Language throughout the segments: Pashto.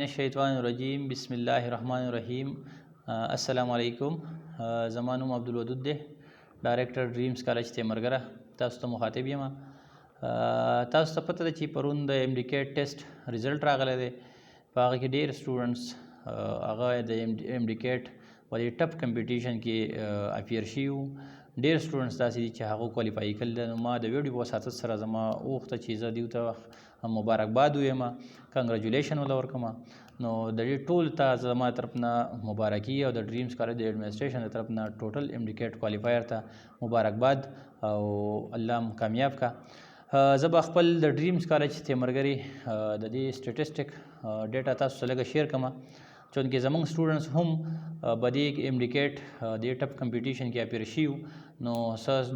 من الشیطان الرجیم بسم الله الرحمن الرحیم السلام علیکم. زما نوم عبدالودود دی، ډایرکټر ډریمز کالج تیمرګره. تاسو ته مخاطب یم. تاسو ته پته ده چې پرون د MD-CAT ټیسټ ریزلټ راغلی دی. په هغه کې ډېر سټوډنټس هغه د MD-CAT په دې ټف کمپټیشن کې اپیر شوي وو. ډېر سټوډنټس داسې دي چې هغو کوالیفای کړل ده. نو ما د ویډیو په وساطت سره زما وغوښته چې زه دیو ته مبارکباد ووایم، کنګریچولیشن ورته ورکړم. نو د دې ټول ته زما طرف نه مبارکي او د ډریمز کالج د ایډمنسټریشن د طرف نه ټوټل MD-CAT کوالیفایر ته مبارکباد او الله هم کامیاب کا. زه به خپل د ډریمز کالج تیمرګري د دې سټیټسټیک ډیټا تاسو سره لږه شیر کړم، چونکې زموږ سټوډنټس هم په دې MD-CAT دې ټف کمپټیشن کې اپیر شوي وو. نو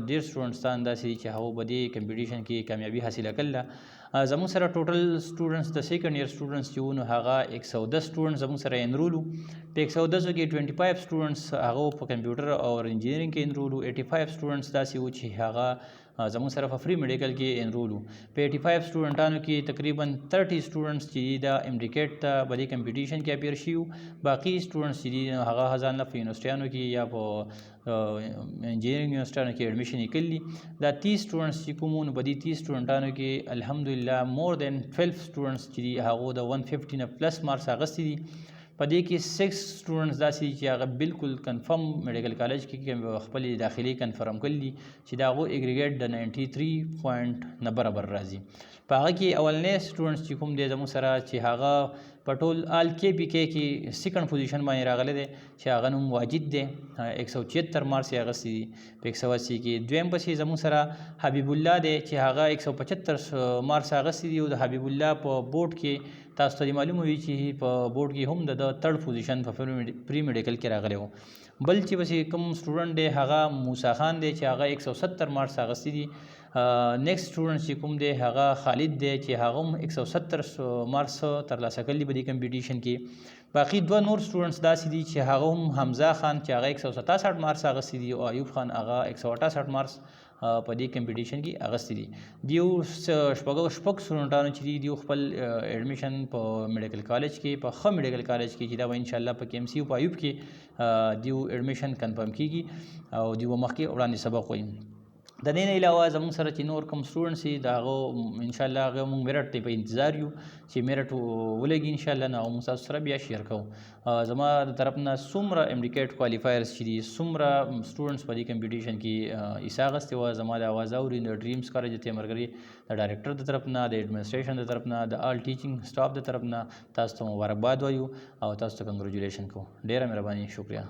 ډېر سټوډنټس ته همداسې دي چې هغو په دې کمپټیشن کې کامیابي حاصله کړله. زموږ سره ټوټل سټوډنټس د سیکنډ ایئر سټوډنټس چې وو نو هغه 110 سټوډنټس زموږ سره انرول وو. په 110 کې 25 سټوډنټس هغه په کمپیوټر او انجینرینګ کې انرول وو. 85 سټوډنټس داسې وو چې هغه زموږ سره په فری میډیکل کې انرول وو. په 85 سټوډنټانو کې تقریبا 30 سټوډنټس چې د MD-CAT ته په دې کمپټیشن کې اپیر شوي وو. باقي سټوډنټس چې دي هغه ځان له په یونیورسټیانو کې یا په انجینرینګ یونیورسټیانو کې ایډمیشن یې کړي. دا 30 سټوډنټس چې کوم وو نو په دې 30 سټوډنټانو کې الحمدلله مور دین 12 سټوډنټس چې دي هغو د 150 نه پلس مارکس اخیستي دي. په دې کې 6 سټوډنټس داسې دي چې هغه بالکل کنفرم میډیکل کالج کې خپلې داخلي کنفرم کړي دي چې د هغو اګریګیټ د 93 نه برابر راځي. په هغه کې اولنی سټوډنټس چې کوم دی زموږ سره چې هغه په ټول آل KPK کې سیکنډ پوزیشن باندې راغلی دی چې هغه نوم واجد دی. 176 مارکس یې اخیستي دي په 180 کې. دویم پسې زموږ سره حبیب الله دی چې هغه 175 مارکس اخیستي دي. او د حبیب الله په بورډ کې تاسو ته معلومه وي چې په بورډ کې هم د تھرډ پوزیشن په پری میډیکل کې راغلی و. بل چې پسې کوم سټوډنټ دی هغه موسی خان دی چې هغه 170 مارکس اخیستي دي. نیکسټ سټوډنټ چې کوم دی هغه خالد دی چې هغه هم 170 مارکس ترلاسه کړي په دې کمپټیشن کې. باقي دوه نور سټوډنټس داسې دي چې هغه هم حمزه خان چې هغه 167 مارکس اخیستي دي او ایوب خان هغه 168 مارکس په دې کمپټیشن کې اخیستي دي. دیو شپږ سټوډنټانو چې دي دیو خپل ایډمیشن په میډیکل کالج کې په ښه میډیکل کالج کې چې دا به انشاءالله په KMC او په ایوب کې دیو ایډمیشن کنفرم کیږي او دیو مخکې وړاندې سبق وایي. د دې نه علاوه زموږ سره چې نور کوم سټوډنټس دي د هغو انشاءالله هغه موږ میرټ ته په انتظار یو چې میرټ ولګي انشاءالله نو موږ تاسو سره بیا شیر کوو. زما د طرف نه څومره MD-CAT کوالیفایرز چې دي څومره سټوډنټس په دې کمپټیشن کې حصه اخیستې وه زما د اواز اوري د ډریمز کالج تیمرګري د ډایرکټر د طرف نه د ایډمنسټریشن د طرف نه د آل ټیچینګ سټاف د طرف نه تاسو ته مبارکباد وایو او تاسو ته کنګریچولیشن کوو. ډیره مهرباني، شکریہ.